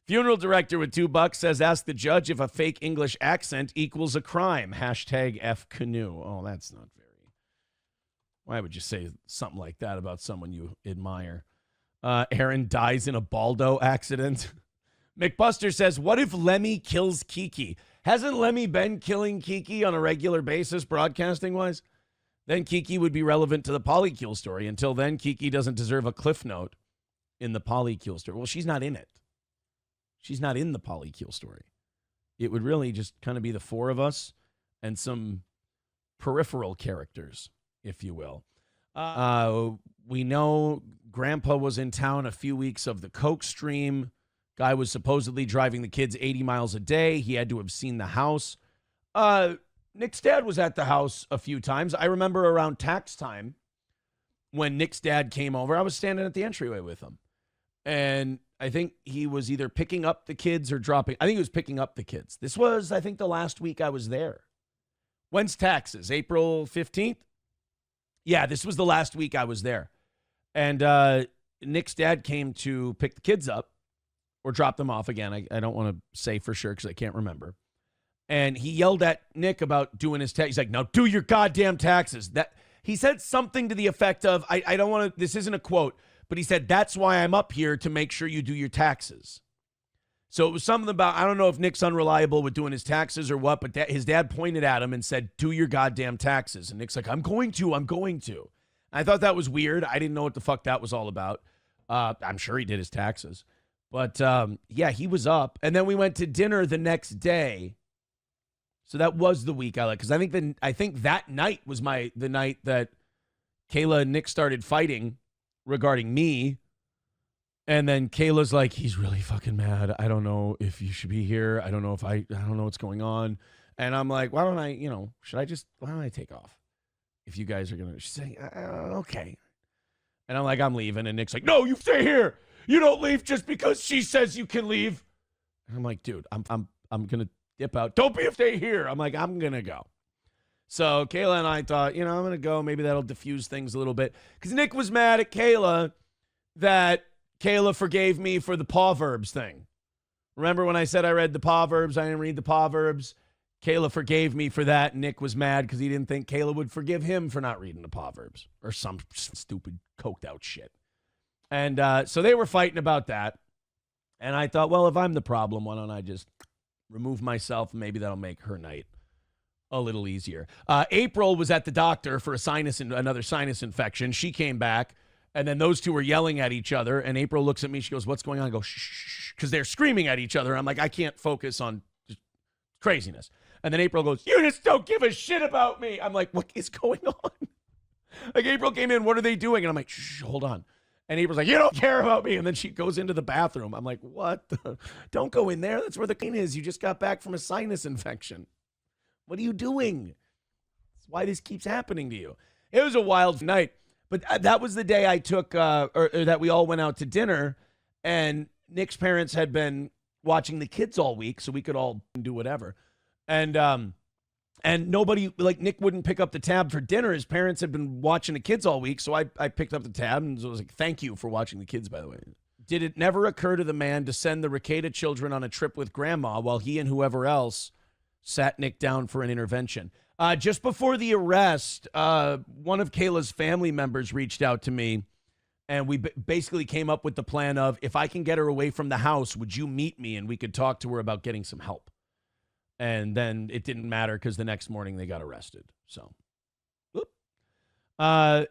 Funeral director with $2 says, ask the judge if a fake English accent equals a crime. Hashtag F canoe. Oh, that's not very. Why would you say something like that about someone you admire? Aaron dies in a Baldo accident. McBuster says, what if Lemmy kills Kiki? Hasn't Lemmy been killing Kiki on a regular basis, broadcasting-wise? Then Kiki would be relevant to the polycule story. Until then, Kiki doesn't deserve a cliff note in the polycule story. Well, she's not in it. She's not in the polycule story. It would really just kind of be the four of us and some peripheral characters, if you will. We know Grandpa was in town a few weeks of the Coke stream. Guy was supposedly driving the kids 80 miles a day. He had to have seen the house. Nick's dad was at the house a few times. I remember around tax time when Nick's dad came over, I was standing at the entryway with him. And I think he was either picking up the kids or dropping. I think he was picking up the kids. This was, I think, the last week I was there. When's taxes? April 15th? Yeah, this was the last week I was there. And Nick's dad came to pick the kids up or drop them off again. I don't want to say for sure because I can't remember. And he yelled at Nick about doing his tax. He's like, now do your goddamn taxes. That he said something to the effect of, I don't want to, this isn't a quote, but he said, that's why I'm up here, to make sure you do your taxes. So it was something about, I don't know if Nick's unreliable with doing his taxes or what, but his dad pointed at him and said, do your goddamn taxes. And Nick's like, I'm going to. I thought that was weird. I didn't know what the fuck that was all about. I'm sure he did his taxes. But yeah, he was up. And then we went to dinner the next day. So that was the week I like, because I think that night was the night that Kayla and Nick started fighting regarding me. And then Kayla's like, he's really fucking mad. I don't know if you should be here. I don't know what's going on. And I'm like, why don't I take off? If you guys are going to, she's saying, okay. And I'm like, I'm leaving. And Nick's like, no, you stay here. You don't leave just because she says you can leave. And I'm like, dude, I'm going to dip out. Don't be stay here. I'm like, I'm going to go. So Kayla and I thought, I'm going to go. Maybe that'll diffuse things a little bit. Because Nick was mad at Kayla that Kayla forgave me for the proverbs thing. Remember when I said I read the proverbs? I didn't read the proverbs. Kayla forgave me for that. Nick was mad because he didn't think Kayla would forgive him for not reading the proverbs or some stupid coked out shit. And so they were fighting about that. And I thought, well, if I'm the problem, why don't I just remove myself? Maybe that'll make her night a little easier. April was at the doctor for another sinus infection. She came back. And then those two were yelling at each other. And April looks at me. She goes, what's going on? I go, shh, because they're screaming at each other. I'm like, I can't focus on just craziness. And then April goes, you just don't give a shit about me. I'm like, what is going on? Like, April came in. What are they doing? And I'm like, shh, hold on. And April's like, you don't care about me. And then she goes into the bathroom. I'm like, what? Don't go in there. That's where the pain is. You just got back from a sinus infection. What are you doing? That's why this keeps happening to you. It was a wild night. But that was the day I took, or that we all went out to dinner, and Nick's parents had been watching the kids all week, so we could all do whatever. And nobody, like, Nick wouldn't pick up the tab for dinner. His parents had been watching the kids all week, so I picked up the tab and was like, thank you for watching the kids, by the way. Did it never occur to the man to send the Ricada children on a trip with Grandma while he and whoever else sat Nick down for an intervention? Just before the arrest, one of Kayla's family members reached out to me, and we basically came up with the plan of, if I can get her away from the house, would you meet me and we could talk to her about getting some help? And then it didn't matter because the next morning they got arrested. So, whoop.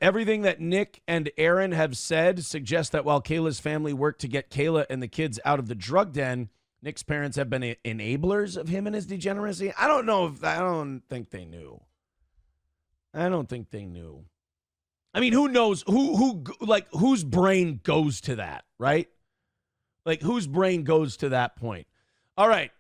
Everything that Nick and Aaron have said suggests that while Kayla's family worked to get Kayla and the kids out of the drug den, Nick's parents have been enablers of him and his degeneracy. I don't think they knew. I mean, who knows whose brain goes to that, right? Like, whose brain goes to that point? All right.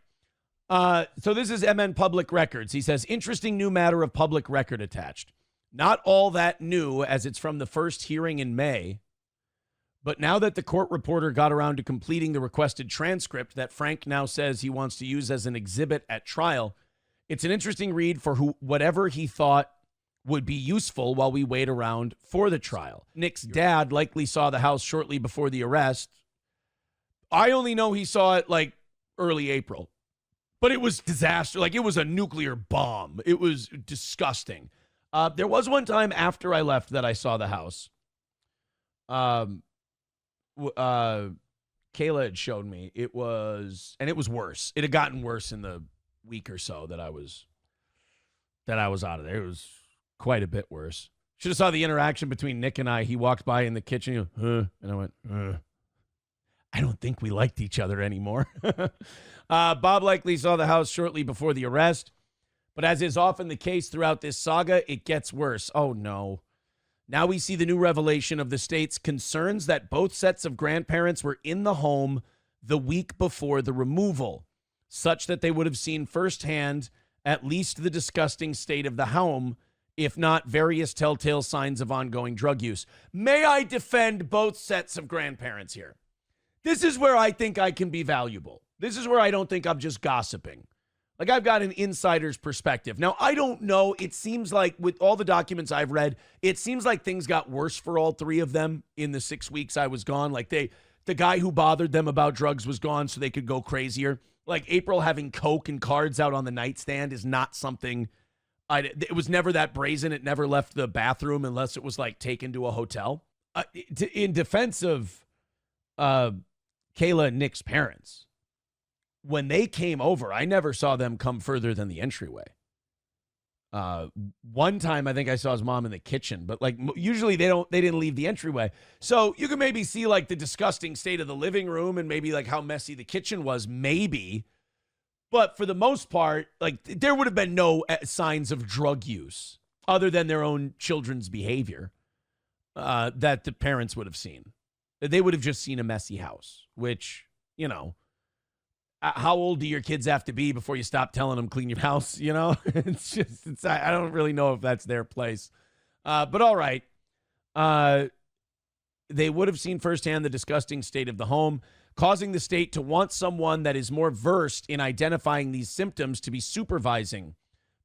So this is MN Public Records. He says, interesting new matter of public record attached. Not all that new, as it's from the first hearing in May. But now that the court reporter got around to completing the requested transcript that Frank now says he wants to use as an exhibit at trial, it's an interesting read for whatever he thought would be useful while we wait around for the trial. Nick's dad likely saw the house shortly before the arrest. I only know he saw it like early April. But it was disaster. Like, it was a nuclear bomb. It was disgusting. There was one time after I left that I saw the house. Kayla had showed me. It was worse. It had gotten worse in the week or so that I was out of there. It was quite a bit worse. Should have saw the interaction between Nick and I. He walked by in the kitchen, he goes, and I went, I don't think we liked each other anymore. Bob likely saw the house shortly before the arrest, but as is often the case throughout this saga, it gets worse. Oh, no. Now we see the new revelation of the state's concerns that both sets of grandparents were in the home the week before the removal, such that they would have seen firsthand at least the disgusting state of the home, if not various telltale signs of ongoing drug use. May I defend both sets of grandparents here? This is where I think I can be valuable. This is where I don't think I'm just gossiping. Like, I've got an insider's perspective. Now, I don't know. It seems like with all the documents I've read, it seems like things got worse for all three of them in the 6 weeks I was gone. Like, the guy who bothered them about drugs was gone so they could go crazier. Like, April having Coke and cards out on the nightstand is not something. It was never that brazen. It never left the bathroom unless it was, like, taken to a hotel. In defense of Kayla and Nick's parents, when they came over, I never saw them come further than the entryway. One time I think I saw his mom in the kitchen, but like usually they didn't leave the entryway. So you can maybe see like the disgusting state of the living room and maybe like how messy the kitchen was, maybe. But for the most part, like there would have been no signs of drug use other than their own children's behavior that the parents would have seen. They would have just seen a messy house, which, you know, how old do your kids have to be before you stop telling them clean your house? You know, I don't really know if that's their place. But all right. They would have seen firsthand the disgusting state of the home, causing the state to want someone that is more versed in identifying these symptoms to be supervising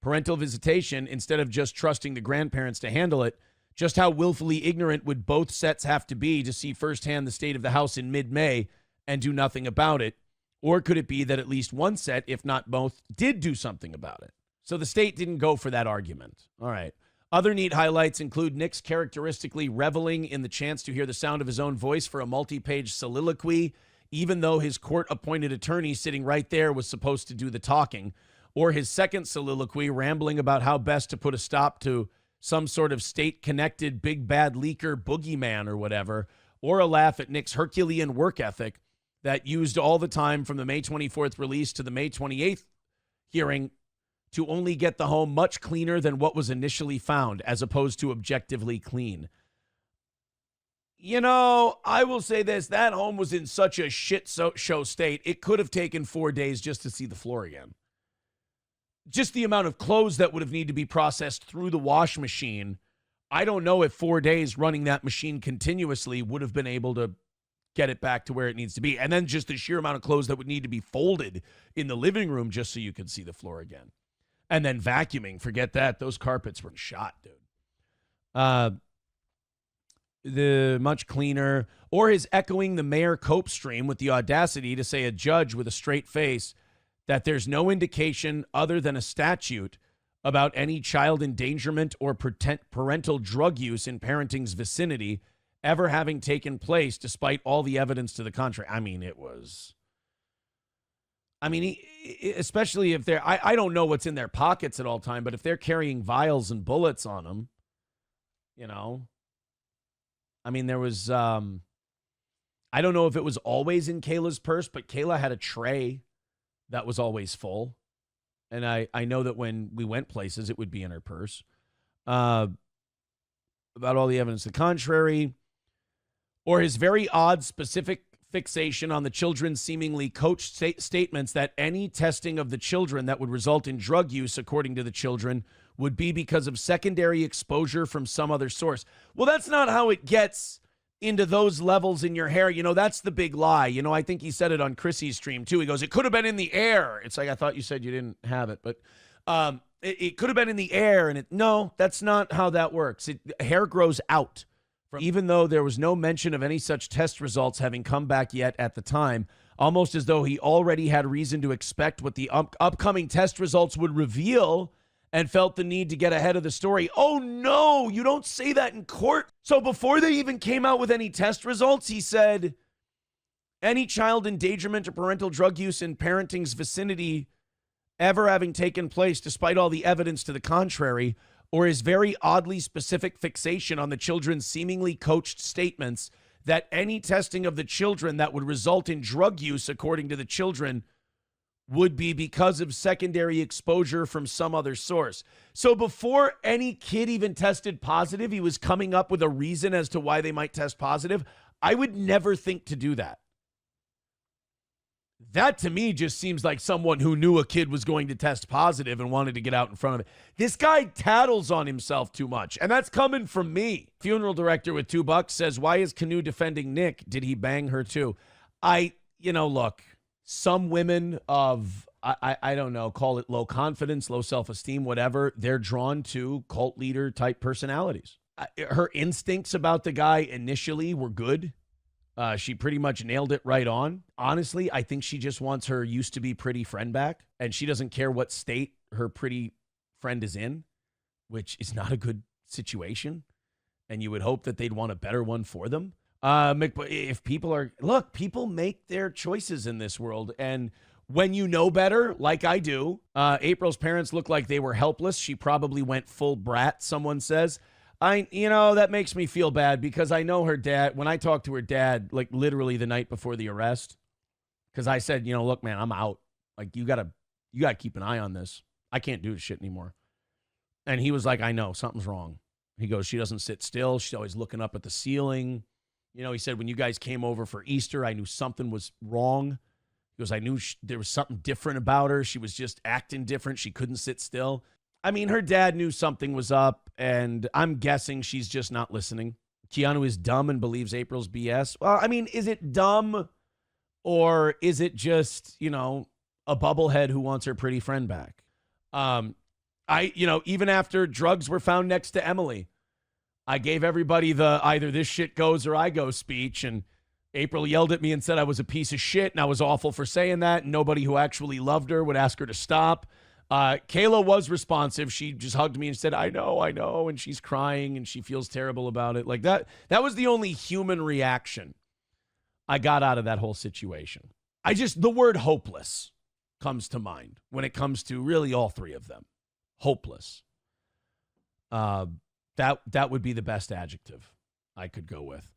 parental visitation instead of just trusting the grandparents to handle it. Just how willfully ignorant would both sets have to be to see firsthand the state of the house in mid-May and do nothing about it? Or could it be that at least one set, if not both, did do something about it? So the state didn't go for that argument. All right. Other neat highlights include Nick's characteristically reveling in the chance to hear the sound of his own voice for a multi-page soliloquy, even though his court-appointed attorney sitting right there was supposed to do the talking, or his second soliloquy rambling about how best to put a stop to some sort of state-connected big bad leaker boogeyman or whatever, or a laugh at Nick's Herculean work ethic that used all the time from the May 24th release to the May 28th hearing to only get the home much cleaner than what was initially found, as opposed to objectively clean. You know, I will say this, that home was in such a shit show state, it could have taken 4 days just to see the floor again. Just the amount of clothes that would have needed to be processed through the wash machine. I don't know if 4 days running that machine continuously would have been able to get it back to where it needs to be. And then just the sheer amount of clothes that would need to be folded in the living room just so you could see the floor again. And then vacuuming, forget that. Those carpets were shot, dude. The much cleaner, or his echoing the Mayor Cope stream with the audacity to say a judge with a straight face that there's no indication other than a statute about any child endangerment or parental drug use in parenting's vicinity ever having taken place, despite all the evidence to the contrary. I mean, especially if they're, I don't know what's in their pockets at all time, but if they're carrying vials and bullets on them, you know, I mean, there was, I don't know if it was always in Kayla's purse, but Kayla had a tray that was always full. And I know that when we went places, it would be in her purse. About all the evidence to the contrary, or his very odd specific fixation on the children's seemingly coached statements that any testing of the children that would result in drug use, according to the children, would be because of secondary exposure from some other source. Well, that's not how it gets into those levels in your hair. You know, that's the big lie. You know, I think he said it on Chrissy's stream too. He goes, it could have been in the air. It's like, I thought you said you didn't have it, but it could have been in the air. And no, that's not how that works. Hair grows out even though there was no mention of any such test results having come back yet at the time, almost as though he already had reason to expect what the upcoming test results would reveal and felt the need to get ahead of the story. Oh, no, you don't say that in court. So before they even came out with any test results, he said, any child endangerment or parental drug use in parenting's vicinity ever having taken place, despite all the evidence to the contrary, or his very oddly specific fixation on the children's seemingly coached statements that any testing of the children that would result in drug use, according to the children, would be because of secondary exposure from some other source. So before any kid even tested positive, he was coming up with a reason as to why they might test positive. I would never think to do that. That to me just seems like someone who knew a kid was going to test positive and wanted to get out in front of it. This guy tattles on himself too much, and that's coming from me. Funeral director with $2 says, why is Canoe defending Nick? Did he bang her too? Look, some women of, I don't know, call it low confidence, low self-esteem, whatever, they're drawn to cult leader type personalities. Her instincts about the guy initially were good. She pretty much nailed it right on. Honestly, I think she just wants her used to be pretty friend back, and she doesn't care what state her pretty friend is in, which is not a good situation. And you would hope that they'd want a better one for them. If people make their choices in this world. And when you know better, like I do, April's parents look like they were helpless. She probably went full brat, someone says. That makes me feel bad because I know her dad. When I talked to her dad, like literally the night before the arrest, because I said, look, man, I'm out. Like, you gotta keep an eye on this. I can't do this shit anymore. And he was like, I know, something's wrong. He goes, she doesn't sit still. She's always looking up at the ceiling. He said, when you guys came over for Easter, I knew something was wrong. He goes, I knew there was something different about her. She was just acting different. She couldn't sit still. I mean, her dad knew something was up, and I'm guessing she's just not listening. Keanu is dumb and believes April's BS. Well, I mean, is it dumb, or is it just, a bubblehead who wants her pretty friend back? Even after drugs were found next to Emily, I gave everybody the either this shit goes or I go speech, and April yelled at me and said I was a piece of shit, and I was awful for saying that, and nobody who actually loved her would ask her to stop. Kayla was responsive. She just hugged me and said, I know. And she's crying and she feels terrible about it. Like that was the only human reaction I got out of that whole situation. The word hopeless comes to mind when it comes to really all three of them. Hopeless. That would be the best adjective I could go with.